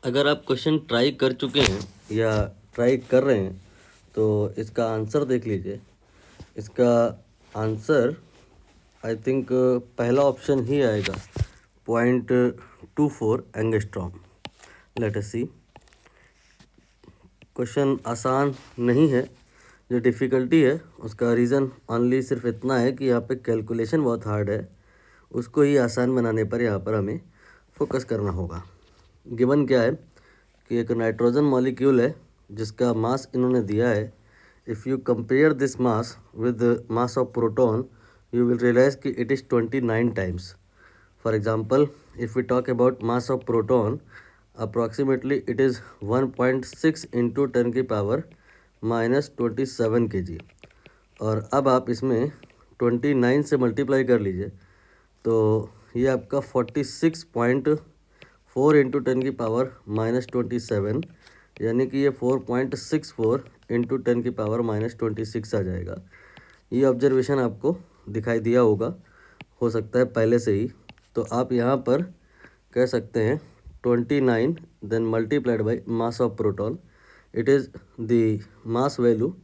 अगर आप question try कर चुके हैं या ट्राई कर रहे हैं तो इसका आंसर देख लीजिए। इसका आंसर आई थिंक पहला ऑप्शन ही आएगा, 0.24 एंगस्ट्रॉम। लेट अस सी। क्वेश्चन आसान नहीं है, जो डिफ़िकल्टी है उसका रीज़न ऑनली सिर्फ इतना है कि यहाँ पे कैलकुलेशन बहुत हार्ड है, उसको ही आसान बनाने पर यहाँ पर हमें फोकस करना होगा। गिवन क्या है कि एक नाइट्रोजन मॉलिक्यूल है जिसका मास इन्होंने दिया है। If you compare this mass with mass of proton you will realize कि it is 29 times. For example, if we talk about mass of proton, approximately it is 1.6 into 10 की पावर माइनस 27 kg। और अब आप इसमें 29 से multiply कर लीजिए तो ये आपका 46.4 इंटू 10 की पावर माइनस 27, यानी कि ये 4.64 इंटू 10 की पावर माइनस 26 आ जाएगा। ये ऑब्जर्वेशन आपको दिखाई दिया होगा, हो सकता है पहले से ही। तो आप यहाँ पर कह सकते हैं 29 then multiplied by mass of proton, it is the mass value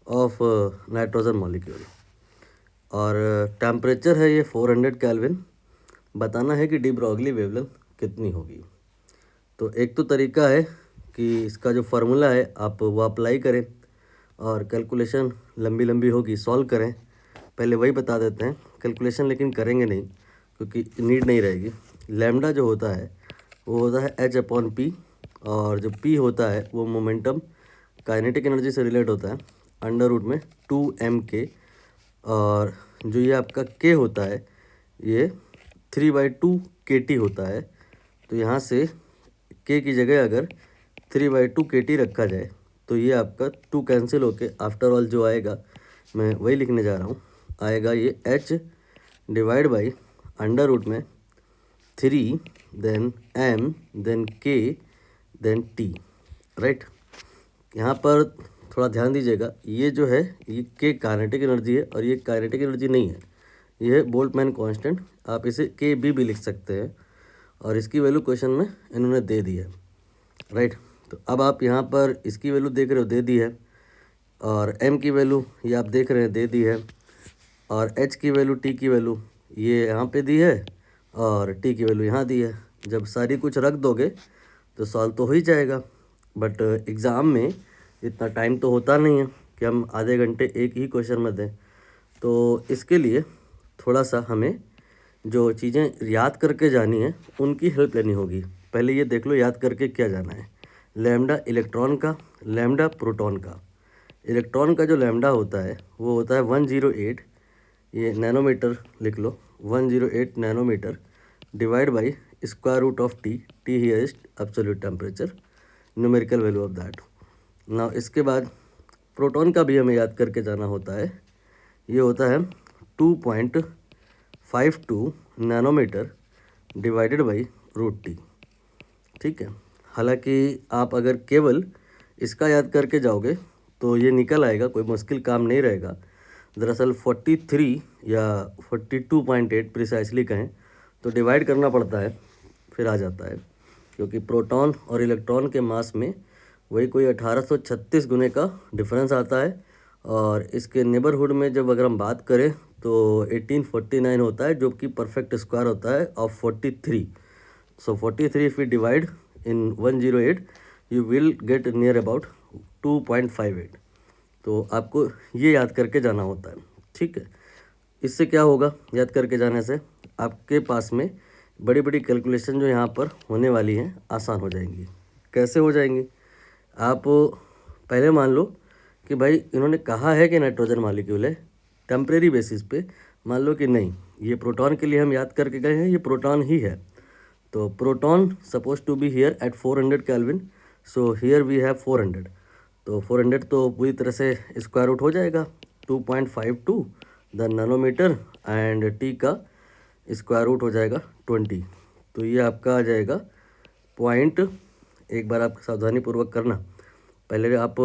of nitrogen molecule. और टेम्परेचर है ये 400 केल्विन। बताना है कि डी ब्रॉगली वेवलेंथ कितनी होगी। तो एक तो तरीका है कि इसका जो फार्मूला है आप वो अप्लाई करें और कैलकुलेशन लंबी लंबी होगी, सॉल्व करें। पहले वही बता देते हैं, कैलकुलेशन लेकिन करेंगे नहीं क्योंकि नीड नहीं रहेगी। लैम्डा जो होता है वो होता है H/P, और जो P होता है वो मोमेंटम काइनेटिक एनर्जी से रिलेट होता है, अंडर रूट में 2mk। और जो ये आपका K होता है ये 3/2 kT होता है। तो यहाँ से K की जगह अगर 3/2 kT रखा जाए तो ये आपका 2 कैंसिल होके आफ्टर ऑल जो आएगा, मैं वही लिखने जा रहा हूँ, आएगा ये H divide by under root में 3 then M then K then T, right. यहाँ पर थोड़ा ध्यान दीजिएगा, ये जो है ये K काइनेटिक एनर्जी है और ये काइनेटिक एनर्जी नहीं है, ये है बोल्ट्जमैन कांस्टेंट। आप इसे KB भी लिख सकते हैं और इसकी वैल्यू क्वेश्चन में इन्होंने दे दी है, राइट। तो अब आप यहाँ पर इसकी वैल्यू देख रहे हो, दे दी है, और M की वैल्यू ये आप देख रहे हैं, दे दी है, और H की वैल्यू, T की वैल्यू ये यहाँ पे दी है, और T की वैल्यू यहाँ दी है। जब सारी कुछ रख दोगे तो सॉल्व तो हो ही जाएगा। बट एग्ज़ाम में इतना टाइम तो होता नहीं है कि हम आधे घंटे एक ही क्वेश्चन में दें। तो इसके लिए थोड़ा सा हमें जो चीज़ें याद करके जानी है उनकी हेल्प लेनी होगी। पहले ये देख लो याद करके क्या जाना है। लैम्डा इलेक्ट्रॉन का, लैम्डा प्रोटॉन का। इलेक्ट्रॉन का जो लैम्डा होता है वो होता है 108, ये नैनोमीटर लिख लो, 108 nanometer divide by square root of T. T here is absolute temperature, numerical value of that. Now इसके बाद प्रोटॉन का भी हमें याद करके जाना होता है। ये होता है 2.52 nanometer divided by root T, ठीक है। हालांकि आप अगर केवल इसका याद करके जाओगे तो ये निकल आएगा, कोई मुश्किल काम नहीं रहेगा। दरअसल 43 या 42.8 प्रिसाइसली कहें तो डिवाइड करना पड़ता है, फिर आ जाता है, क्योंकि प्रोटॉन और इलेक्ट्रॉन के मास में वही कोई 1836 गुने का डिफरेंस आता है। और इसके नेबरहुड में जब अगर हम बात करें तो 1849 होता है, जो कि परफेक्ट स्क्वायर होता है of 43। So 43 if we divide in 108 you will get near about 2.58। तो आपको ये याद करके जाना होता है, ठीक है। इससे क्या होगा, याद करके जाने से आपके पास में बड़ी बड़ी कैलकुलेशन जो यहाँ पर होने वाली हैं आसान हो जाएंगी। कैसे हो जाएंगी? आप पहले मान लो कि भाई इन्होंने कहा है कि नाइट्रोजन मॉलिक्यूल है, टेम्परेरी बेसिस पे मान लो कि नहीं, ये प्रोटॉन के लिए हम याद करके गए हैं, ये प्रोटॉन ही है। तो proton suppose to be here at 400 kelvin, so here we have 400। तो 400 तो पूरी तरह से स्क्वायर रूट हो जाएगा 2.52 द नैनोमीटर, एंड टी का स्क्वायर रूट हो जाएगा 20। तो ये आपका आ जाएगा पॉइंट, एक बार आप सावधानी पूर्वक करना, पहले आप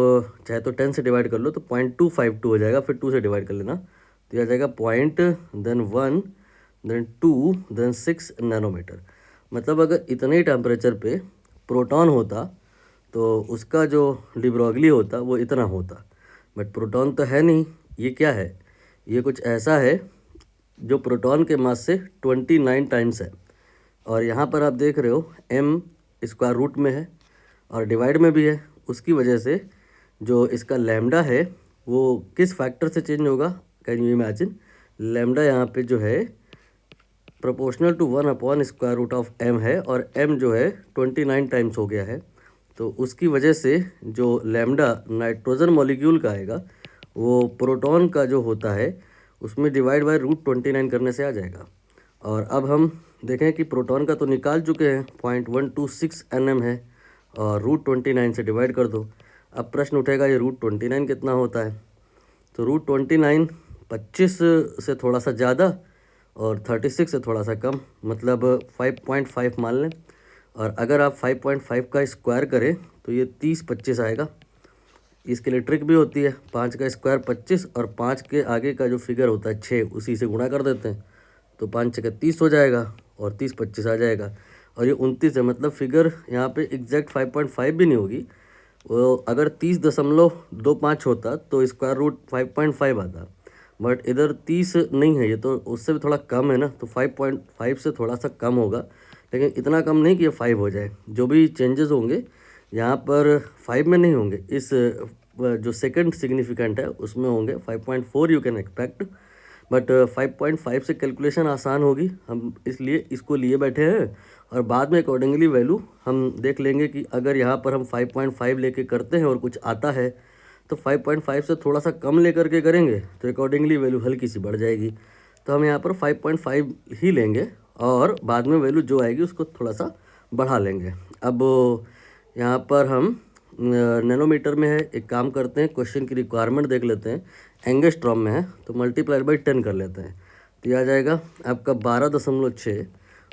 चाहे तो 10 से डिवाइड कर लो तो 0.252 हो जाएगा, फिर 2 से डिवाइड कर लेना, तो ये आ जाएगा point then 1 then 2 then 6 nanometer. मतलब अगर इतने ही टेम्परेचर पे प्रोटॉन होता तो उसका जो डी ब्रॉगली होता वो इतना होता, बट प्रोटॉन तो है नहीं। ये क्या है? ये कुछ ऐसा है जो प्रोटॉन के मास से 29 टाइम्स है। और यहाँ पर आप देख रहे हो m स्क्वायर रूट में है और डिवाइड में भी है। उसकी वजह से जो इसका लैम्डा है वो किस फैक्टर से चेंज होगा? Can you imagine? लैम्डा यहाँ पे जो है प्रोपोर्शनल टू 1/√ऑफ m है और m जो है 29 टाइम्स हो गया है। तो उसकी वजह से जो लैम्डा नाइट्रोजन मॉलिक्यूल का आएगा वो प्रोटॉन का जो होता है उसमें डिवाइड बाय √29 करने से आ जाएगा। और अब हम देखें कि प्रोटॉन का तो निकाल चुके हैं, 0.126 nm है और √29 से डिवाइड कर दो। अब प्रश्न उठेगा ये √29 कितना होता है? तो √29 25 से थोड़ा सा ज़्यादा और 36 से थोड़ा सा कम, मतलब 5.5 मान लें। और अगर आप 5.5 का स्क्वायर करें तो ये 30-25 आएगा। इसके लिए ट्रिक भी होती है, 5 का स्क्वायर 25 और 5 के आगे का जो फिगर होता है 6 उसी से गुणा कर देते हैं, तो 5 6 30 हो जाएगा और 30-25 आ जाएगा। और ये 29 है, मतलब फिगर यहाँ पे एग्जैक्ट 5.5 भी नहीं होगी। वो अगर 30.25 होता तो स्क्वायर रूट 5.5 आता, बट इधर 30 नहीं है, ये तो उससे भी थोड़ा कम है ना, तो 5.5 से थोड़ा सा कम होगा, लेकिन इतना कम नहीं कि ये 5 हो जाए। जो भी चेंजेस होंगे यहाँ पर 5 में नहीं होंगे, इस जो सेकंड सिग्निफिकेंट है उसमें होंगे। 5.4 यू कैन एक्सपेक्ट, बट 5.5 से कैलकुलेशन आसान होगी, हम इसलिए इसको लिए बैठे हैं। और बाद में अकॉर्डिंगली वैल्यू हम देख लेंगे कि अगर यहाँ पर हम 5.5 लेके करते हैं और कुछ आता है तो 5.5 से थोड़ा सा कम लेकर के करेंगे तो अकॉर्डिंगली वैल्यू हल्की सी बढ़ जाएगी। तो हम यहाँ पर 5.5 ही लेंगे और बाद में वैल्यू जो आएगी उसको थोड़ा सा बढ़ा लेंगे। अब यहाँ पर हम नैनोमीटर में है, एक काम करते हैं, क्वेश्चन की रिक्वायरमेंट देख लेते हैं। एंगस्ट्रॉम में है तो मल्टीप्लाई बाई 10 कर लेते हैं, तो ये आ जाएगा आपका 12.6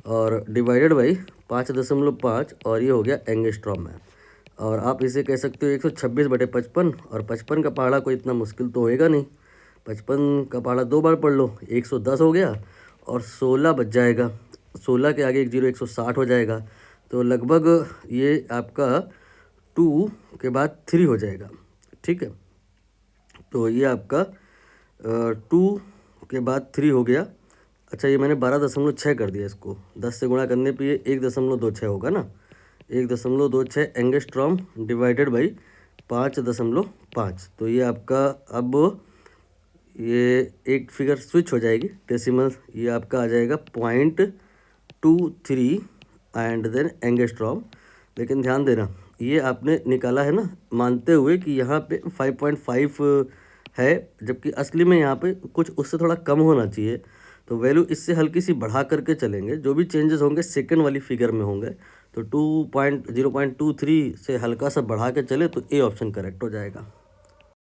और डिवाइडेड बाई 5.5 और ये हो गया एंगस्ट्रॉम में। और आप इसे कह सकते हो 126/55, और 55 का पहाड़ा कोई इतना मुश्किल तो होएगा नहीं। 55 का पहाड़ा 2 बार पढ़ लो, 110 हो गया और 16 बच जाएगा। 16 के आगे एक 0 160 हो जाएगा, तो लगभग ये आपका 2 के बाद 3 हो जाएगा। ठीक है, तो ये आपका 2 के बाद 3 हो गया। अच्छा, ये मैंने 12.6 कर दिया, इसको 10 से गुणा करने पे ये 1.26 होगा ना, 1.26 एंगस्ट्रॉम डिवाइडेड बाई 5.5। तो ये आपका अब ये एक फिगर स्विच हो जाएगी डेसिमल, ये आपका आ जाएगा 0.23 एंड देन एंगस्ट्रॉम। लेकिन ध्यान देना, ये आपने निकाला है ना मानते हुए कि यहाँ पे 5.5 है, जबकि असली में यहाँ पे कुछ उससे थोड़ा कम होना चाहिए। तो वैल्यू इससे हल्की सी बढ़ा करके चलेंगे, जो भी चेंजेस होंगे सेकंड वाली फिगर में होंगे। तो 0.23 से हल्का सा बढ़ा के चले तो ए ऑप्शन करेक्ट हो जाएगा।